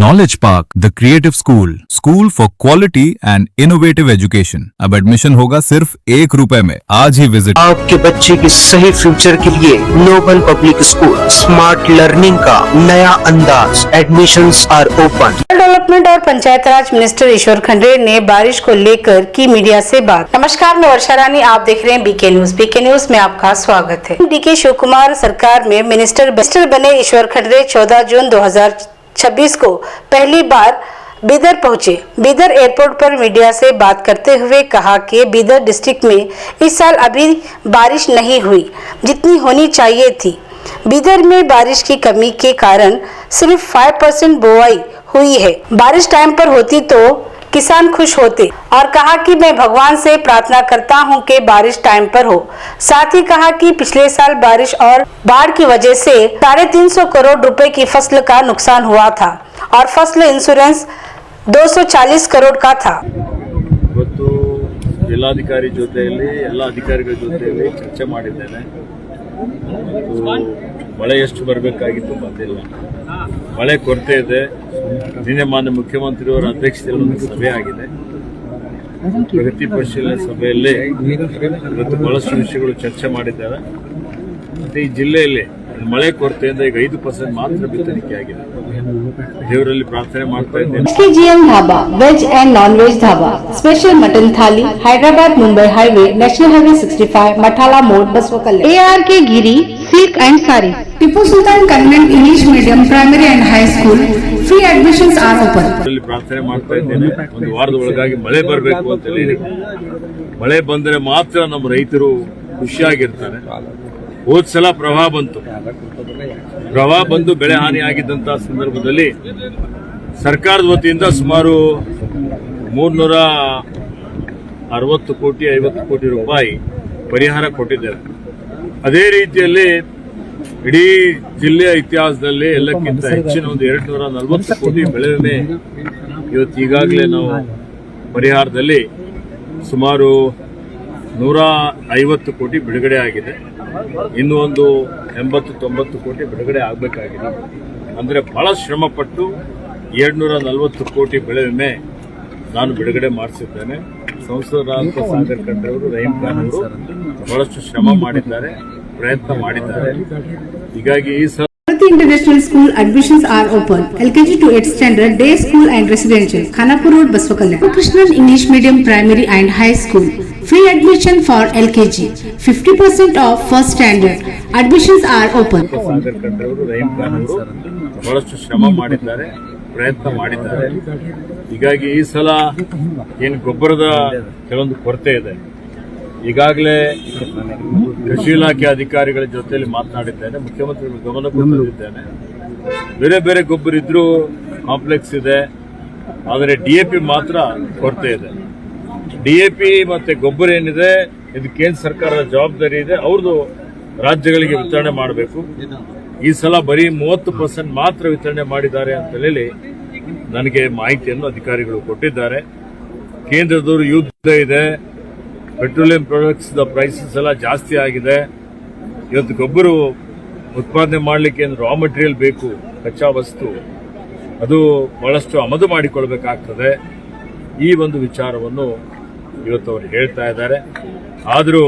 Knowledge Park, the creative school for quality and innovative education. अब admission होगा सिर्फ ₹1 में। आज ही विजिट। आपके बच्चे के सही फ्यूचर के लिए Noble Public School smart learning का नया अंदाज। Admissions are open. डेवलपमेंट और पंचायत राज मिनिस्टर ईश्वर खंडरे ने बारिश को लेकर की मीडिया से बात। नमस्कार, मैं वर्षा रानी, आप देख रहे हैं बीके न्यूज। बीके न्यूज में आपका स्वागत है। डीके शिव कुमार सरकार में मिनिस्टर बने ईश्वर खंडरे 14 जून 2026 को पहली बार बीदर पहुंचे। बीदर एयरपोर्ट पर मीडिया से बात करते हुए कहा कि बीदर डिस्ट्रिक्ट में इस साल अभी बारिश नहीं हुई जितनी होनी चाहिए थी। बीदर में बारिश की कमी के कारण सिर्फ 5% बुआई हुई है। बारिश टाइम पर होती तो किसान खुश होते और कहा कि मैं भगवान से प्रार्थना करता हूं कि बारिश टाइम पर हो। साथ ही कहा कि पिछले साल बारिश और बाढ़ की वजह से 350 करोड़ रुपए की फसल का नुकसान हुआ था और फसल इंश्योरेंस 240 करोड़ का था। ಜಿಲ್ಲಾಧಿಕಾರಿ ಜೊತೆಯಲ್ಲಿ ಎಲ್ಲ ಅಧಿಕಾರಿಗಳ ಜೊತೆಯಲ್ಲಿ ಚರ್ಚೆ ಮಾಡಿದ್ದೇನೆ. ಮಳೆ ಎಷ್ಟು ಬರಬೇಕಾಗಿತ್ತು ಬಂದಿಲ್ಲ, ಮಳೆ ಕೊರತೆ ಇದೆ. ನಿನ್ನೆ ಮಾನ್ಯ ಮುಖ್ಯಮಂತ್ರಿಯವರ ಅಧ್ಯಕ್ಷತೆಯಲ್ಲಿ ಒಂದು ಸಭೆ ಆಗಿದೆ. ಪ್ರಗತಿ ಪರಿಶೀಲನೆ ಸಭೆಯಲ್ಲಿ ಇವತ್ತು ಬಹಳಷ್ಟು ವಿಷಯಗಳು ಚರ್ಚೆ ಮಾಡಿದ್ದೇವೆ. ಮತ್ತೆ ಈ ಜಿಲ್ಲೆಯಲ್ಲಿ ಮಳೆ ಕೊರತೆಯಿಂದ ಈಗ 5% ಮಾತ್ರ ಬಿತ್ತನೆಗೆ ಆಗಿದೆ. ದೇವರಲ್ಲಿ ಪ್ರಾರ್ಥನೆ ಮಾಡ್ತಾ ಇದ್ದೇನೆ. SKGM dhaba veg and non veg dhaba special mutton thali Hyderabad Mumbai highway national highway 65 Mathala मोड़ Basavakalyan ARK Giri silk and sari Tipu Sultan convent English medium primary and high school free admissions are open. ಪ್ರಾರ್ಥನೆ ಮಾಡ್ತಾ ಇದ್ದೇನೆ. ಒಂದು ವಾರದ ಒಳಗಾಗಿ ಮಳೆ ಬರಬೇಕು ಅಂತ ಹೇಳಿ, ಮಳೆ ಬಂದರೆ ಮಾತ್ರ ನಮ್ಮ ರೈತರು ಖುಷಿಯಾಗಿರ್ತಾರೆ. ಹೋದ್ ಸಲ ಪ್ರವಾಹ ಬಂದು ಬೆಳೆ ಹಾನಿ ಆಗಿದ್ದಂತಹ ಸಂದರ್ಭದಲ್ಲಿ ಸರ್ಕಾರದ ವತಿಯಿಂದ ಸುಮಾರು 360 ಕೋಟಿ 50 ಕೋಟಿ ರೂಪಾಯಿ ಪರಿಹಾರ ಕೊಟ್ಟಿದ್ದೇವೆ. ಅದೇ ರೀತಿಯಲ್ಲಿ ಇಡೀ ಜಿಲ್ಲೆಯ ಇತಿಹಾಸದಲ್ಲಿ ಎಲ್ಲಕ್ಕಿಂತ ಹೆಚ್ಚಿನ ಒಂದು 240 ಕೋಟಿ ಬೆಳೆ ವಿಮೆ ಇವತ್ತು ಈಗಾಗಲೇ ನಾವು ಪರಿಹಾರದಲ್ಲಿ ಸುಮಾರು 150 ಕೋಟಿ ಬಿಡುಗಡೆ ಆಗಿದೆ. ಇನ್ನೂ ಒಂದು 80-90 ಕೋಟಿ ಬಿಡುಗಡೆ ಆಗಬೇಕಾಗಿದೆ. ಅಂದರೆ ಬಹಳ ಶ್ರಮಪಟ್ಟು 240 ಕೋಟಿ ಬೆಳೆ ವಿಮೆ ನಾನು ಬಿಡುಗಡೆ ಮಾಡಿಸಿದ್ದೇನೆ. ಸಂಸದರಾದ ಸಾಗರ್ ಖಂಡ್ರೆ ಅವರು, ರಹೀಂ ಖಾನ್ ಅವರು ಬಹಳಷ್ಟು ಶ್ರಮ ಮಾಡಿದ್ದಾರೆ, ಪ್ರಯತ್ನ ಮಾಡಿದ್ದಾರೆ. ಹೀಗಾಗಿ ಈ International School admissions are open. LKG to 8th standard, day school and residential. Khanapur Road, Baswakalla. Krishnan English Medium Primary and High School. Free admission for LKG. 50% off first standard. Admissions are open. Sagar Khandre ಅವರು, ರಹೀಂ ಖಾನ್ ಅವರು ಬಹಳಷ್ಟು ಶ್ರಮ ಮಾಡಿದ್ದಾರೆ, ಪ್ರಯತ್ನ ಮಾಡಿದ್ದಾರೆ. ಹೀಗಾಗಿ ಈ ಸಲ ಏನು ಗೊಬ್ಬರದ ಕೆಲವೊಂದು ಕೊರತೆ ಇದೆ. ಈಗಾಗಲೇ ಕೃಷಿ ಇಲಾಖೆ ಅಧಿಕಾರಿಗಳ ಜೊತೆಯಲ್ಲಿ ಮಾತನಾಡಿದ್ದೇನೆ, ಮುಖ್ಯಮಂತ್ರಿಗಳ ಗಮನಕ್ಕೂ ತಂದಿದ್ದೇನೆ. ಬೇರೆ ಬೇರೆ ಗೊಬ್ಬರ ಇದ್ರೂ ಕಾಂಪ್ಲೆಕ್ಸ್ ಇದೆ, ಆದರೆ DAP ಮಾತ್ರ ಕೊರತೆ ಇದೆ. DAP ಮತ್ತೆ ಗೊಬ್ಬರ ಏನಿದೆ ಇದು ಕೇಂದ್ರ ಸರ್ಕಾರದ ಜವಾಬ್ದಾರಿ ಇದೆ, ಅವ್ರದ್ದು ರಾಜ್ಯಗಳಿಗೆ ವಿತರಣೆ ಮಾಡಬೇಕು. ಈ ಸಲ ಬರೀ 30% ಮಾತ್ರ ವಿತರಣೆ ಮಾಡಿದ್ದಾರೆ ಅಂತ ಹೇಳಿ ನನಗೆ ಮಾಹಿತಿಯನ್ನು ಅಧಿಕಾರಿಗಳು ಕೊಟ್ಟಿದ್ದಾರೆ. ಕೇಂದ್ರದವರು ಯುದ್ಧ ಇದೆ, ಪೆಟ್ರೋಲಿಯಂ ಪ್ರಾಡಕ್ಟ್ಸ್ ಪ್ರೈಸಸ್ ಎಲ್ಲ ಜಾಸ್ತಿ ಆಗಿದೆ. ಇವತ್ತು ಗೊಬ್ಬರ ಉತ್ಪಾದನೆ ಮಾಡಲಿಕ್ಕೆ ರಾ ಮಟೀರಿಯಲ್ ಬೇಕು, ಕಚ್ಚಾ ವಸ್ತು, ಅದು ಬಹಳಷ್ಟು ಆಮದು ಮಾಡಿಕೊಳ್ಬೇಕಾಗ್ತದೆ. ಈ ಒಂದು ವಿಚಾರವನ್ನು ಇವತ್ತು ಅವರು ಹೇಳ್ತಾ ಇದ್ದಾರೆ. ಆದರೂ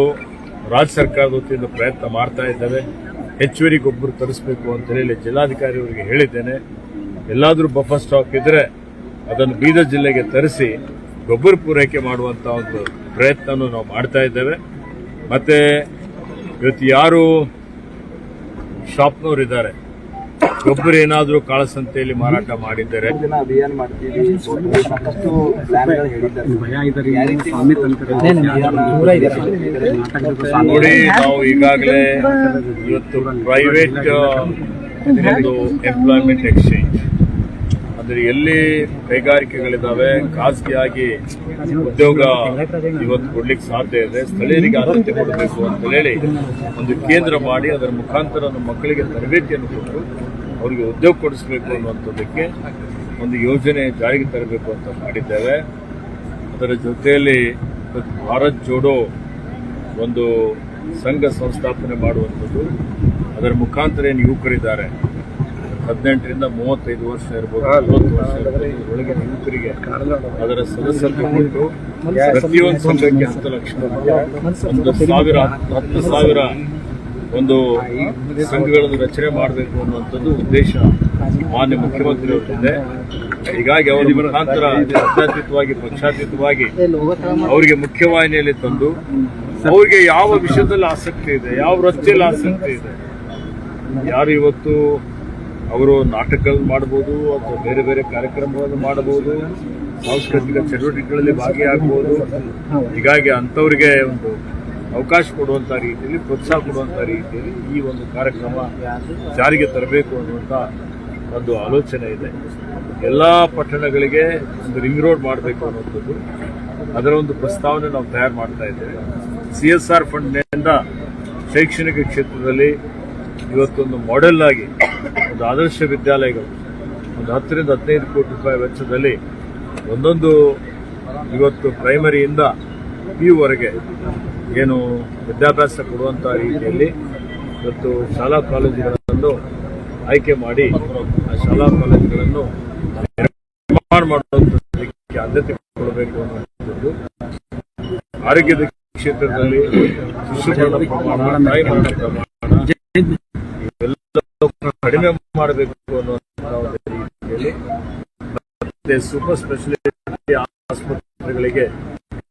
ರಾಜ್ಯ ಸರ್ಕಾರದ ವತಿಯಿಂದ ಪ್ರಯತ್ನ ಮಾಡ್ತಾ ಇದ್ದೇವೆ. ಹೆಚ್ಚುವರಿ ಗೊಬ್ಬರ ತರಿಸಬೇಕು ಅಂತ ಹೇಳಿ ಜಿಲ್ಲಾಧಿಕಾರಿ ಅವರಿಗೆ ಹೇಳಿದ್ದೇನೆ. ಎಲ್ಲಾದರೂ ಬಫರ್ ಸ್ಟಾಕ್ ಇದ್ರೆ ಅದನ್ನು ಬೀದರ್ ಜಿಲ್ಲೆಗೆ ತರಿಸಿ ಗೊಬ್ಬರ ಪೂರೈಕೆ ಮಾಡುವಂತ ಒಂದು ಪ್ರಯತ್ನವನ್ನು ನಾವು ಮಾಡ್ತಾ ಇದ್ದೇವೆ. ಮತ್ತೆ ಇವತ್ತು ಯಾರು ಶಾಪ್ನವರು ಇದ್ದಾರೆ, ಗೊಬ್ಬರ ಏನಾದರೂ ಕಾಳಸಂತೆಯಲ್ಲಿ ಮಾರಾಟ ಮಾಡಿದ್ದಾರೆ, ನೋಡಿ ನಾವು ಈಗಾಗಲೇ ಇವತ್ತು ಪ್ರೈವೇಟ್ ಒಂದು ಎಂಪ್ಲಾಯ್ಮೆಂಟ್ ಎಕ್ಸ್ಚೇಂಜ್ ಅಂದ್ರೆ ಎಲ್ಲಿ ಕೈಗಾರಿಕೆಗಳಿದ್ದಾವೆ, ಖಾಸಗಿಯಾಗಿ ಉದ್ಯೋಗ ಇವತ್ತು ಕೊಡ್ಲಿಕ್ಕೆ ಸಾಧ್ಯ ಇದೆ, ಸ್ಥಳೀಯರಿಗೆ ಆದ್ಯತೆ ಕೊಡಬೇಕು ಅಂತ ಹೇಳಿ ಒಂದು ಕೇಂದ್ರ ಮಾಡಿ ಅದರ ಮುಖಾಂತರ ನಮ್ಮ ಮಕ್ಕಳಿಗೆ ತರಬೇತಿಯನ್ನು ಕೊಟ್ಟು ಅವರಿಗೆ ಉದ್ಯೋಗ ಕೊಡಿಸಬೇಕು ಅನ್ನುವಂಥದ್ದಕ್ಕೆ ಒಂದು ಯೋಜನೆ ಜಾರಿಗೆ ತರಬೇಕು ಅಂತ ಮಾಡಿದ್ದೇವೆ. ಅದರ ಜೊತೆಯಲ್ಲಿ ಭಾರತ್ ಜೋಡೋ ಒಂದು ಸಂಘ ಸಂಸ್ಥಾಪನೆ ಮಾಡುವಂಥದ್ದು, ಅದರ ಮುಖಾಂತರ ಏನು ಯುವಕರಿದ್ದಾರೆ 18ರಿಂದ 35 ವರ್ಷ ಇರ್ಬೋದು, 40 ವರ್ಷ ಇರ್ಬೋದು, ಒಳಗಿನ ಯುವಕರಿಗೆ ಅದರ ಸದಸ್ಯತ್ವ ಕೊಟ್ಟು ಪ್ರತಿಯೊಂದು ಸಂಘಕ್ಕೆ 10 ಲಕ್ಷ ರೂಪಾಯಿ, 10,000 ಒಂದು ಸಂಘಗಳನ್ನು ರಚನೆ ಮಾಡಬೇಕು ಅನ್ನುವಂಥದ್ದು ಉದ್ದೇಶ ಮಾನ್ಯ ಮುಖ್ಯಮಂತ್ರಿಯವರಿದೆ. ಹೀಗಾಗಿ ಅವರ ಮುಖಾಂತರ ಜಾತ್ಯತೀತವಾಗಿ ಪಕ್ಷಾತೀತವಾಗಿ ಅವರಿಗೆ ಮುಖ್ಯವಾಹಿನಿಯಲ್ಲಿ ತಂದು ಅವರಿಗೆ ಯಾವ ವಿಷಯದಲ್ಲಿ ಆಸಕ್ತಿ ಇದೆ, ಯಾವ ವೃತ್ತಿಯಲ್ಲಿ ಆಸಕ್ತಿ ಇದೆ, ಯಾರು ಇವತ್ತು ಅವರು ನಾಟಕಗಳನ್ನು ಮಾಡಬಹುದು ಅಥವಾ ಬೇರೆ ಬೇರೆ ಕಾರ್ಯಕ್ರಮಗಳನ್ನು ಮಾಡಬಹುದು, ಸಾಂಸ್ಕೃತಿಕ ಚಟುವಟಿಕೆಗಳಲ್ಲಿ ಭಾಗಿಯಾಗಬಹುದು. ಹೀಗಾಗಿ ಅಂಥವರಿಗೆ ಒಂದು ಅವಕಾಶ ಕೊಡುವಂಥ ರೀತಿಯಲ್ಲಿ, ಪ್ರೋತ್ಸಾಹ ಕೊಡುವಂಥ ರೀತಿಯಲ್ಲಿ ಈ ಒಂದು ಕಾರ್ಯಕ್ರಮ ಜಾರಿಗೆ ತರಬೇಕು ಅನ್ನುವಂಥ ಒಂದು ಆಲೋಚನೆ ಇದೆ. ಎಲ್ಲ ಪಟ್ಟಣಗಳಿಗೆ ಒಂದು ರಿಂಗ್ ರೋಡ್ ಮಾಡಬೇಕು ಅನ್ನುವಂಥದ್ದು ಅದರ ಒಂದು ಪ್ರಸ್ತಾವನೆ ನಾವು ತಯಾರು ಮಾಡ್ತಾ ಇದ್ದೇವೆ. CSR ಫಂಡ್ನಿಂದ ಶೈಕ್ಷಣಿಕ ಕ್ಷೇತ್ರದಲ್ಲಿ ಇವತ್ತೊಂದು ಮಾಡೆಲ್ ಆಗಿ ಒಂದು ಆದರ್ಶ ವಿದ್ಯಾಲಯಗಳು ಒಂದು 10ರಿಂದ 15 ಕೋಟಿ ರೂಪಾಯಿ ವೆಚ್ಚದಲ್ಲಿ ಒಂದೊಂದು ಇವತ್ತು ಪ್ರೈಮರಿಯಿಂದ PU ವರೆಗೆ ಏನು ವಿದ್ಯಾಭ್ಯಾಸ ಕೊಡುವಂಥ ರೀತಿಯಲ್ಲಿ ಇವತ್ತು ಶಾಲಾ ಕಾಲೇಜುಗಳನ್ನು ಆಯ್ಕೆ ಮಾಡಿ ಆ ಶಾಲಾ ಕಾಲೇಜುಗಳನ್ನು ನಿರ್ಮಾಣ ಮಾಡುವಂಥದ್ದಕ್ಕೆ ಆದ್ಯತೆ ಕೊಡಬೇಕು ಅನ್ನುವಂಥದ್ದು. ಆರೋಗ್ಯದ ಕ್ಷೇತ್ರದಲ್ಲಿ ಶಿಶು ಮರಣ ಪ್ರಮಾಣ, ತಾಯಿ ಮರಣ ಪ್ರಮಾಣ ಇವೆಲ್ಲವೂ ಕಡಿಮೆ ಮಾಡಬೇಕು ಅನ್ನುವಂಥ ರೀತಿಯಲ್ಲಿ ಮತ್ತೆ ಸೂಪರ್ ಸ್ಪೆಷಾಲಿಟಿ ಆಸ್ಪತ್ರೆಗಳಿಗೆ